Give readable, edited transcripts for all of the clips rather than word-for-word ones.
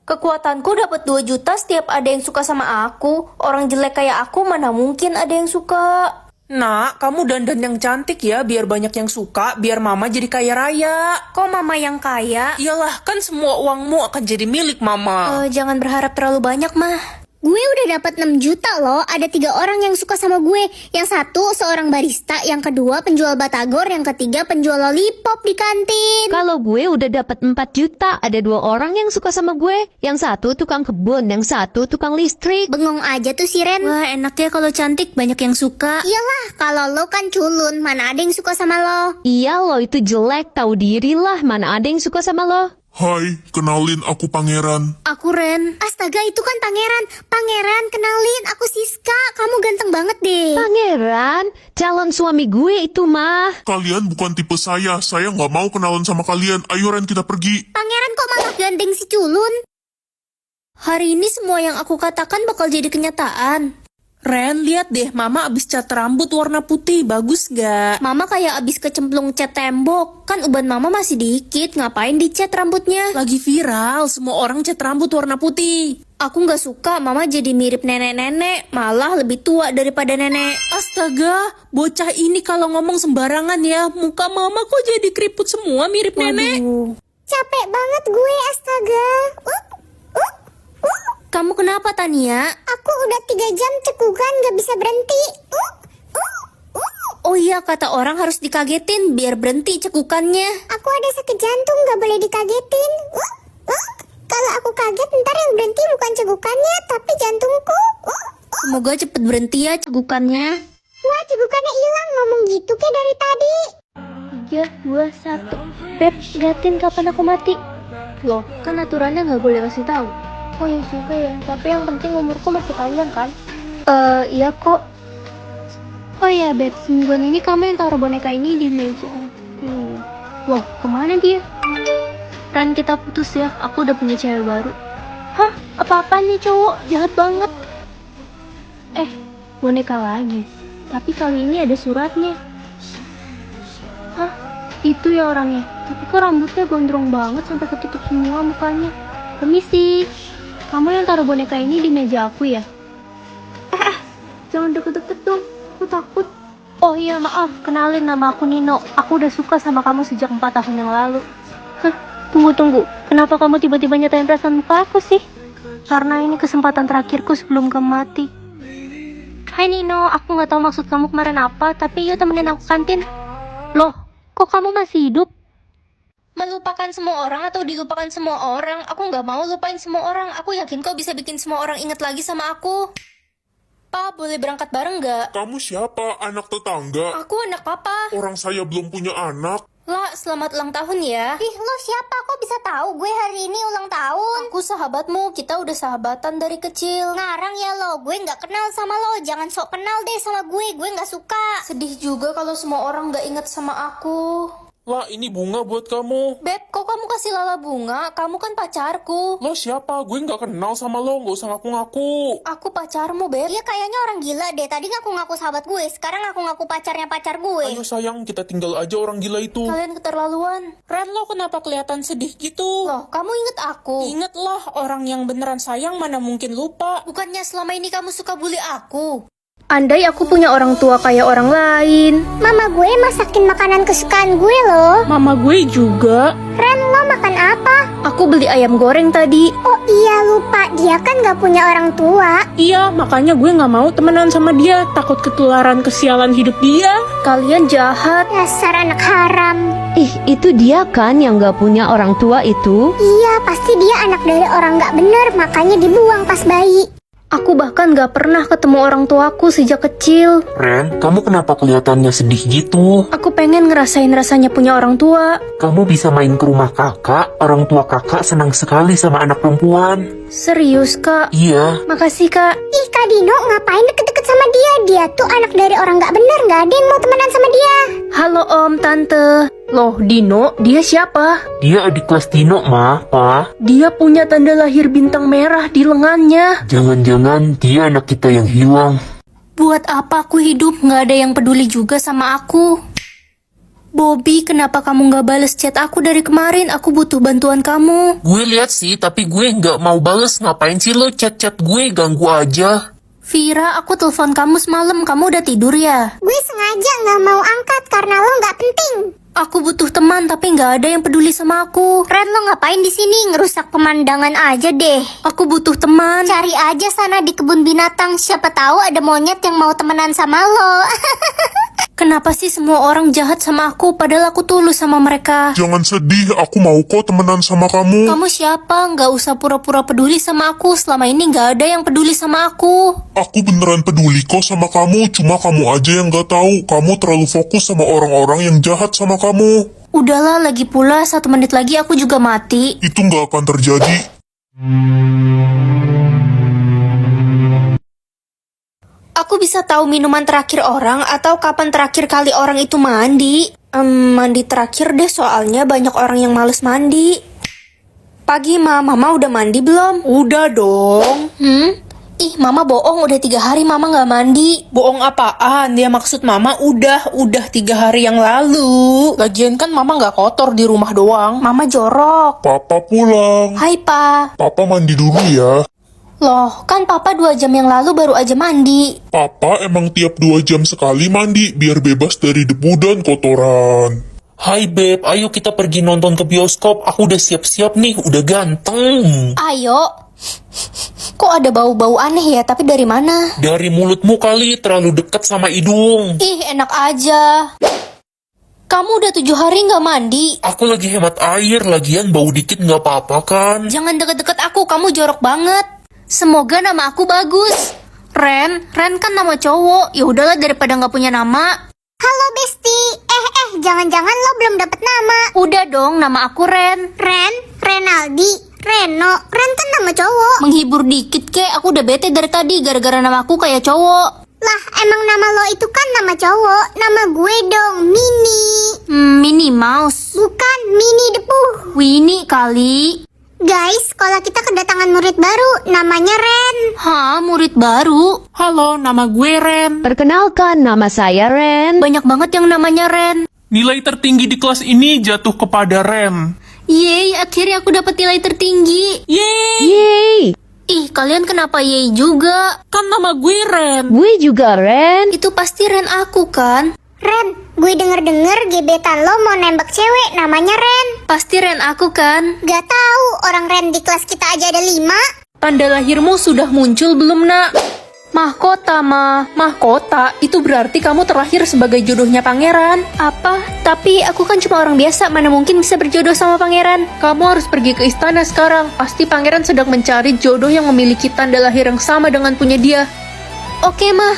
Kekuatanku dapat 2 juta setiap ada yang suka sama aku. Orang jelek kayak aku mana mungkin ada yang suka. Nak, kamu dandan yang cantik ya, biar banyak yang suka, biar mama jadi kaya raya. Kok mama yang kaya? Iyalah, kan semua uangmu akan jadi milik mama. Jangan berharap terlalu banyak, mah. Gue udah dapat 6 juta loh. Ada 3 orang yang suka sama gue. Yang satu seorang barista, yang kedua penjual batagor, yang ketiga penjual lollipop di kantin. Kalau gue udah dapat 4 juta, ada 2 orang yang suka sama gue. Yang satu tukang kebun, yang satu tukang listrik. Bengong aja tuh si Ren. Wah, enak ya kalau cantik, banyak yang suka. Iyalah, kalau lo kan culun, mana ada yang suka sama lo. Iya lo itu jelek, tahu diri lah, mana ada yang suka sama lo. Hai, kenalin aku Pangeran. Aku Ren. Astaga, itu kan Pangeran. Pangeran, kenalin, aku Siska. Kamu ganteng banget deh. Pangeran, calon suami gue itu mah. Kalian bukan tipe saya nggak mau kenalan sama kalian. Ayo Ren, kita pergi. Pangeran kok malah gandeng si culun? Hari ini semua yang aku katakan bakal jadi kenyataan. Ren, lihat deh, mama abis cat rambut warna putih, bagus gak? Mama kayak abis kecemplung cat tembok. Kan uban mama masih dikit, ngapain dicat rambutnya? Lagi viral, semua orang cat rambut warna putih. Aku nggak suka, mama jadi mirip nenek-nenek, malah lebih tua daripada nenek. Astaga, bocah ini kalau ngomong sembarangan ya, muka mama kok jadi keriput semua mirip nenek. Waduh. Capek banget gue, astaga. Kamu kenapa, Tania? Aku udah 3 jam cekukan gak bisa berhenti. Oh iya, kata orang harus dikagetin biar berhenti cekukannya. Aku ada sakit jantung gak boleh dikagetin. Kalau aku kaget ntar yang berhenti bukan cegukannya tapi jantungku. Semoga cepet berhenti ya cekukannya. Wah, cegukannya hilang, ngomong gitu kayak dari tadi. 3, 2, 1. Beb, liatin kapan aku mati. Loh, kan aturannya nggak boleh kasih tahu. Oh ya juga ya, tapi yang penting umurku masih panjang kan? Iya kok. Oh ya Beb, mingguan ini kamu yang taruh boneka ini di meja. Loh, kemana dia? Ran, kita putus ya, aku udah punya cewek baru. Hah? Apa-apaan nih cowok? Jahat banget. Boneka lagi. Tapi kali ini ada suratnya. Hah? Itu ya orangnya. Tapi kok rambutnya gondrong banget sampai ketutup semua mukanya. Permisi. Kamu yang taruh boneka ini di meja aku ya? Jangan deket-deket dong. Aku takut. Oh iya, maaf. Kenalin, nama aku Nino. Aku udah suka sama kamu sejak 4 tahun yang lalu. Tunggu. Kenapa kamu tiba-tiba nyatain perasaan muka aku sih? Karena ini kesempatan terakhirku sebelum kamu mati. Hai Nino, aku nggak tahu maksud kamu kemarin apa, tapi yuk temenin aku kantin. Loh, kok kamu masih hidup? Melupakan semua orang atau dilupakan semua orang? Aku nggak mau lupain semua orang. Aku yakin kau bisa bikin semua orang ingat lagi sama aku. Pa, boleh berangkat bareng nggak? Kamu siapa? Anak tetangga? Aku anak papa. Orang saya belum punya anak. Lah, selamat ulang tahun ya. Ih, lo siapa? Kok bisa tahu gue hari ini ulang tahun? Aku sahabatmu, kita udah sahabatan dari kecil. Ngarang ya lo, gue nggak kenal sama lo. Jangan sok kenal deh sama gue nggak suka. Sedih juga kalau semua orang nggak ingat sama aku. Lah, ini bunga buat kamu. Beb, kok kamu kasih Lala bunga? Kamu kan pacarku. Lo siapa? Gue nggak kenal sama lo, nggak usah ngaku-ngaku. Aku pacarmu, Beb. Dia kayaknya orang gila deh. Tadi ngaku-ngaku sahabat gue, sekarang ngaku-ngaku pacarnya pacar gue. Ayo sayang, kita tinggal aja orang gila itu. Kalian keterlaluan. Ren, lo kenapa kelihatan sedih gitu? Loh, kamu inget aku? Ingatlah, orang yang beneran sayang mana mungkin lupa. Bukannya selama ini kamu suka bully aku? Andai aku punya orang tua kayak orang lain. Mama gue masakin makanan kesukaan gue loh. Mama gue juga. Ren, lo makan apa? Aku beli ayam goreng tadi. Oh iya, lupa. Dia kan gak punya orang tua. Iya, makanya gue nggak mau temenan sama dia. Takut ketularan kesialan hidup dia. Kalian jahat. Dasar anak haram. Ih, itu dia kan yang gak punya orang tua itu? Iya, pasti dia anak dari orang gak bener. Makanya dibuang pas bayi. Aku bahkan gak pernah ketemu orang tuaku sejak kecil. Ren, kamu kenapa kelihatannya sedih gitu? Aku pengen ngerasain rasanya punya orang tua. Kamu bisa main ke rumah kakak, orang tua kakak senang sekali sama anak perempuan. Serius, Kak? Iya. Makasih, Kak. Ih, Kak Dino ngapain deket-deket sama dia? Dia tuh anak dari orang gak bener. Gak ada yang mau temenan sama dia. Halo Om, Tante. Loh, Dino, dia siapa? Dia adik kelas Dino, Ma, Pa. Dia punya tanda lahir bintang merah di lengannya. Jangan-jangan dia anak kita yang hilang. Buat apa aku hidup? Gak ada yang peduli juga sama aku. Bobby, kenapa kamu nggak bales chat aku dari kemarin? Aku butuh bantuan kamu. Gue lihat sih, tapi gue nggak mau bales. Ngapain sih lo chat-chat gue, ganggu aja. Vira, aku telepon kamu semalam. Kamu udah tidur ya? Gue sengaja nggak mau angkat karena lo nggak penting. Aku butuh teman, tapi nggak ada yang peduli sama aku. Ren, lo ngapain di sini? Ngerusak pemandangan aja deh. Aku butuh teman. Cari aja sana di kebun binatang. Siapa tahu ada monyet yang mau temenan sama lo. Kenapa sih semua orang jahat sama aku, padahal aku tulus sama mereka? Jangan sedih, aku mau kok temenan sama kamu. Kamu siapa? Nggak usah pura-pura peduli sama aku. Selama ini nggak ada yang peduli sama aku. Aku beneran peduli kok sama kamu, cuma kamu aja yang gak tahu. Kamu terlalu fokus sama orang-orang yang jahat sama kamu. Udahlah, lagi pula 1 menit lagi aku juga mati. Itu gak akan terjadi. Aku bisa tahu minuman terakhir orang atau kapan terakhir kali orang itu mandi. Mandi terakhir deh, soalnya banyak orang yang males mandi. Pagi, Mama udah mandi belum? Udah dong. Ih, Mama bohong, udah 3 hari Mama nggak mandi. Bohong apaan? Dia maksud Mama udah 3 hari yang lalu. Lagian kan Mama nggak kotor di rumah doang. Mama jorok. Papa pulang. Hai, Pa. Papa mandi dulu ya. Loh, kan Papa 2 jam yang lalu baru aja mandi. Papa emang tiap 2 jam sekali mandi, biar bebas dari debu dan kotoran. Hai Beb, ayo kita pergi nonton ke bioskop. Aku udah siap-siap nih, udah ganteng. Ayo. Kok ada bau-bau aneh ya, tapi dari mana? Dari mulutmu kali, terlalu dekat sama hidung. Ih, enak aja. Kamu udah 7 hari nggak mandi. Aku lagi hemat air, lagian bau dikit nggak apa-apa kan? Jangan deket-deket aku, kamu jorok banget. Semoga nama aku bagus. Ren kan nama cowok. Ya udahlah daripada nggak punya nama. Halo Besti. Jangan-jangan lo belum dapet nama. Udah dong, nama aku Ren. Ren, Renaldi, Reno. Ren kan nama cowok. Menghibur dikit kek, aku udah bete dari tadi gara-gara nama aku kayak cowok. Lah, emang nama lo itu kan nama cowok. Nama gue dong, Mini. Minnie Mouse. Bukan Mini Depuh. Winnie kali. Guys, sekolah kita kedatangan murid baru. Namanya Ren. Hah, murid baru? Halo, nama gue Ren. Perkenalkan, nama saya Ren. Banyak banget yang namanya Ren. Nilai tertinggi di kelas ini jatuh kepada Ren. Yeay, akhirnya aku dapat nilai tertinggi. Yeay, Ih, kalian kenapa yeay juga? Kan nama gue Ren. gue juga Ren. Itu pasti Ren aku kan? Ren, gue denger-denger gebetan lo mau nembak cewek namanya Ren. Pasti Ren aku kan? Gak tahu, orang Ren di kelas kita aja ada 5. Tanda lahirmu sudah muncul belum, Nak? Mahkota, Mahkota, itu berarti kamu terlahir sebagai jodohnya pangeran. Apa? Tapi aku kan cuma orang biasa, mana mungkin bisa berjodoh sama pangeran? Kamu harus pergi ke istana sekarang. Pasti pangeran sedang mencari jodoh yang memiliki tanda lahir yang sama dengan punya dia. Oke, Mah.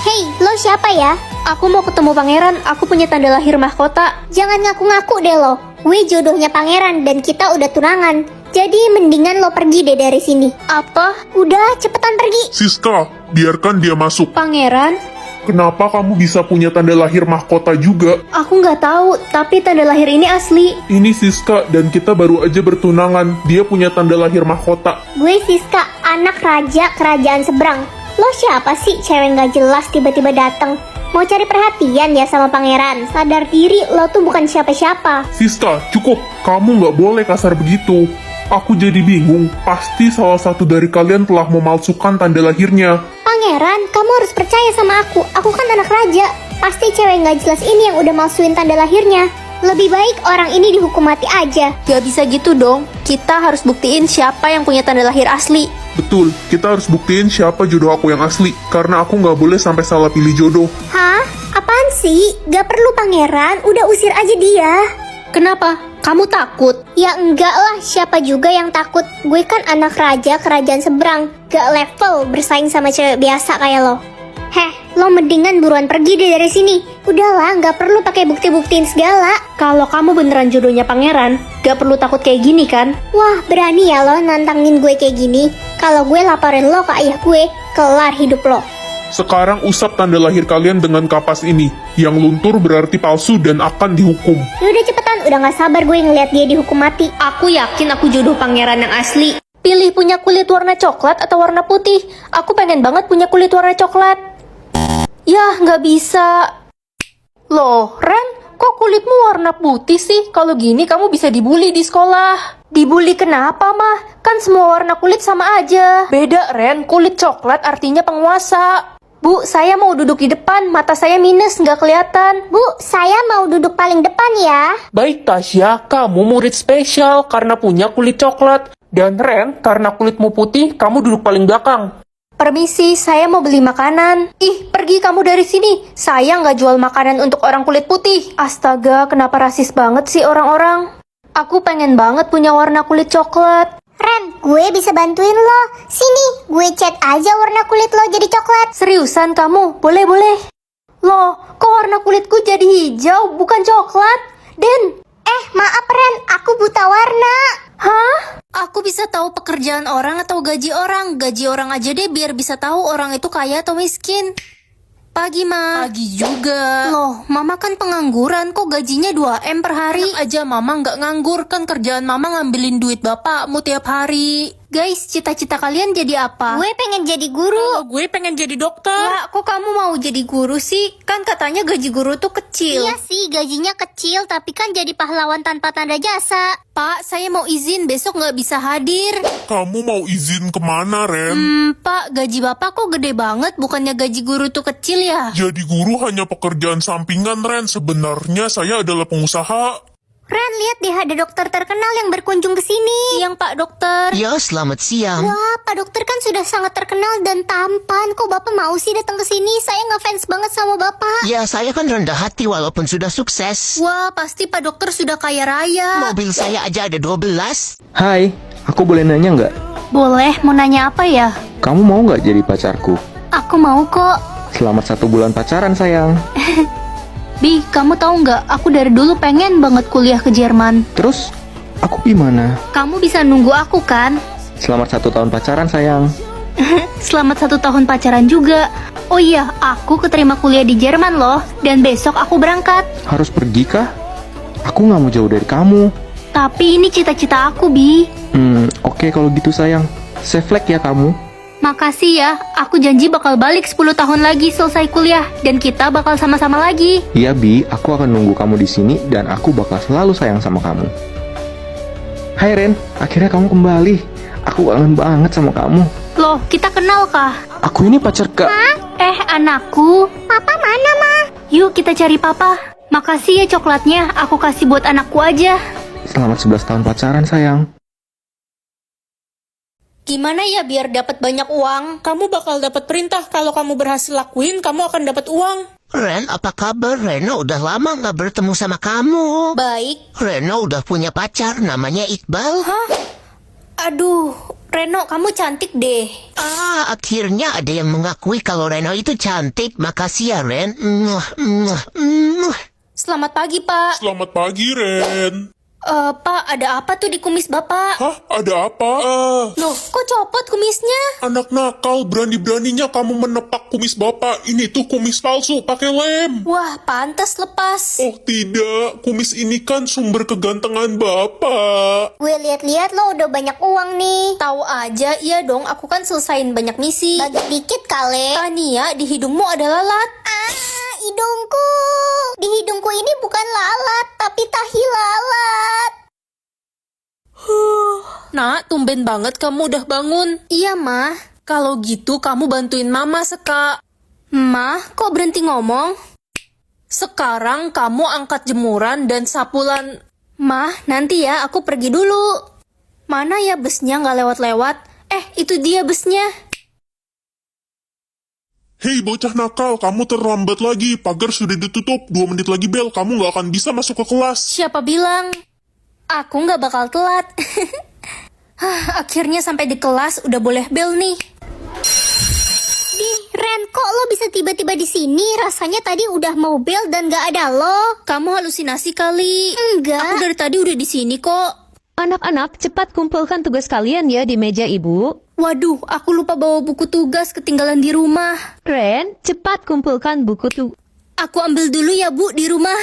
Hei, lo siapa ya? Aku mau ketemu pangeran, aku punya tanda lahir mahkota. Jangan ngaku-ngaku deh lo. Gue jodohnya pangeran dan kita udah tunangan. Jadi mendingan lo pergi deh dari sini. Apa? Udah, cepetan pergi. Siska, biarkan dia masuk. Pangeran? Kenapa kamu bisa punya tanda lahir mahkota juga? Aku nggak tahu, tapi tanda lahir ini asli. Ini Siska dan kita baru aja bertunangan. Dia punya tanda lahir mahkota. Gue Siska, anak raja kerajaan seberang. Lo siapa sih cewek nggak jelas tiba-tiba datang? Mau cari perhatian ya sama pangeran? Sadar diri, lo tuh bukan siapa-siapa. Siska, cukup. Kamu nggak boleh kasar begitu. Aku jadi bingung. Pasti salah satu dari kalian telah memalsukan tanda lahirnya. Pangeran, kamu harus percaya sama aku. Aku kan anak raja. Pasti cewek nggak jelas ini yang udah malsuin tanda lahirnya. Lebih baik orang ini dihukum mati aja. Gak bisa gitu dong. Kita harus buktiin siapa yang punya tanda lahir asli. Betul, kita harus buktiin siapa jodoh aku yang asli. Karena aku nggak boleh sampai salah pilih jodoh. Hah? Apaan sih? Gak perlu pangeran, udah usir aja dia. Kenapa? Kamu takut? Ya enggak lah, siapa juga yang takut? Gue kan anak raja kerajaan seberang. Gak level bersaing sama cewek biasa kayak lo. Heh, lo mendingan buruan pergi deh dari sini. Udahlah, gak perlu pakai bukti-buktiin segala. Kalau kamu beneran jodohnya pangeran, gak perlu takut kayak gini kan? Wah, berani ya lo nantangin gue kayak gini. Kalau gue laporin lo ke ayah gue, kelar hidup lo. Sekarang usap tanda lahir kalian dengan kapas ini. Yang luntur berarti palsu dan akan dihukum. Yaudah cepetan, udah gak sabar gue ngeliat dia dihukum mati. Aku yakin aku jodoh pangeran yang asli. Pilih punya kulit warna coklat atau warna putih. Aku pengen banget punya kulit warna coklat. Yah, nggak bisa. Loh, Ren, kok kulitmu warna putih sih? Kalau gini kamu bisa dibully di sekolah. Dibully kenapa, Mah? Kan semua warna kulit sama aja. Beda, Ren. Kulit coklat artinya penguasa. Bu, saya mau duduk di depan. Mata saya minus, nggak kelihatan. Bu, saya mau duduk paling depan ya. Baik Tasya, kamu murid spesial karena punya kulit coklat. Dan Ren, karena kulitmu putih, kamu duduk paling belakang. Permisi, saya mau beli makanan. Ih, pergi kamu dari sini. Saya nggak jual makanan untuk orang kulit putih. Astaga, kenapa rasis banget sih orang-orang? Aku pengen banget punya warna kulit coklat. Ren, gue bisa bantuin lo. Sini, gue cat aja warna kulit lo jadi coklat. Seriusan kamu? Boleh. Loh, kok warna kulitku jadi hijau, bukan coklat? Den, Maaf Ren, aku buta warna. hah? Aku bisa tahu pekerjaan orang atau gaji orang. Gaji orang aja deh biar bisa tahu orang itu kaya atau miskin. Pagi, Ma. Pagi juga. Loh, Mama kan pengangguran, kok gajinya 2M per hari? Enak aja mama nggak nganggur, kan kerjaan mama ngambilin duit bapakmu tiap hari. Guys, cita-cita kalian jadi apa? Gue pengen jadi guru. Kalau gue pengen jadi dokter. Wah, kok kamu mau jadi guru sih? Kan katanya gaji guru tuh kecil. Iya sih, gajinya kecil, tapi kan jadi pahlawan tanpa tanda jasa. Pak, saya mau izin besok nggak bisa hadir. Kamu mau izin kemana, Ren? Pak, gaji bapak kok gede banget? Bukannya gaji guru tuh kecil ya? Jadi guru hanya pekerjaan sampingan, Ren. Sebenarnya saya adalah pengusaha. Ren, lihat deh ada dokter terkenal yang berkunjung ke sini. Yang Pak Dokter. Ya, selamat siang. Wah, Pak Dokter kan sudah sangat terkenal dan tampan. Kok Bapak mau sih datang ke sini? Saya ngefans banget sama Bapak. Ya, saya kan rendah hati walaupun sudah sukses. Wah, pasti Pak Dokter sudah kaya raya. Mobil saya aja ada 12. Hai, aku boleh nanya nggak? Boleh, mau nanya apa ya? Kamu mau nggak jadi pacarku? Aku mau kok. Selamat 1 bulan pacaran, sayang. Bi, kamu tahu nggak? Aku dari dulu pengen banget kuliah ke Jerman. Terus, aku gimana? Kamu bisa nunggu aku kan? Selamat 1 tahun pacaran, sayang. Selamat 1 tahun pacaran juga. Oh iya, aku keterima kuliah di Jerman loh. Dan besok aku berangkat. Harus pergi kah? Aku nggak mau jauh dari kamu. Tapi ini cita-cita aku, Bi. Oke kalau gitu, sayang. Safe flight ya kamu. Makasih ya, aku janji bakal balik 10 tahun lagi selesai kuliah. Dan kita bakal sama-sama lagi. Iya, Bi. Aku akan nunggu kamu di sini dan aku bakal selalu sayang sama kamu. Hai, Ren. Akhirnya kamu kembali. Aku kangen banget sama kamu. Loh, kita kenal kah? Aku ini pacar Kak. Anakku. Papa mana, Ma? Yuk kita cari papa. Makasih ya coklatnya, aku kasih buat anakku aja. Selamat 11 tahun pacaran, sayang. Gimana ya biar dapat banyak uang? Kamu bakal dapat perintah. Kalau kamu berhasil lakuin, kamu akan dapat uang. Ren, apa kabar? Reno udah lama nggak bertemu sama kamu. Baik. Reno udah punya pacar, namanya Iqbal. Aduh, Reno kamu cantik deh. Akhirnya ada yang mengakui kalau Reno itu cantik. Makasih ya, Ren. Selamat pagi, Pak. Selamat pagi, Ren. Pak, ada apa tuh di kumis Bapak? Hah? Ada apa? Loh, kok copot kumisnya? Anak nakal, berani-beraninya kamu menepak kumis Bapak. Ini tuh kumis palsu, pakai lem. Wah, pantas lepas. Oh tidak, kumis ini kan sumber kegantengan Bapak. Gue lihat-lihat lo udah banyak uang nih. Tahu aja, iya dong, aku kan selesain banyak misi. Bagi dikit kali. Tania, di hidungmu ada lalat. Hidungku. Di hidungku ini bukan lalat, tapi tahi lalat. Nak, tumben banget kamu udah bangun. Iya, Mah. Kalau gitu kamu bantuin mama, Seka. Mah, kok berhenti ngomong? Sekarang kamu angkat jemuran dan sapulan. Mah, nanti ya, aku pergi dulu. Mana ya busnya nggak lewat-lewat? Itu dia busnya. Hei bocah nakal, kamu terlambat lagi. Pagar sudah ditutup, 2 menit lagi bel. Kamu nggak akan bisa masuk ke kelas. Siapa bilang? Aku nggak bakal telat. Akhirnya sampai di kelas, udah boleh bel nih. Ren, kok lo bisa tiba-tiba di sini? Rasanya tadi udah mau bel dan gak ada lo. Kamu halusinasi kali. Enggak. Aku dari tadi udah di sini kok. Anak-anak, cepat kumpulkan tugas kalian ya di meja ibu. Waduh, aku lupa bawa buku tugas ketinggalan di rumah. Ren, cepat kumpulkan buku Aku ambil dulu ya, Bu, di rumah.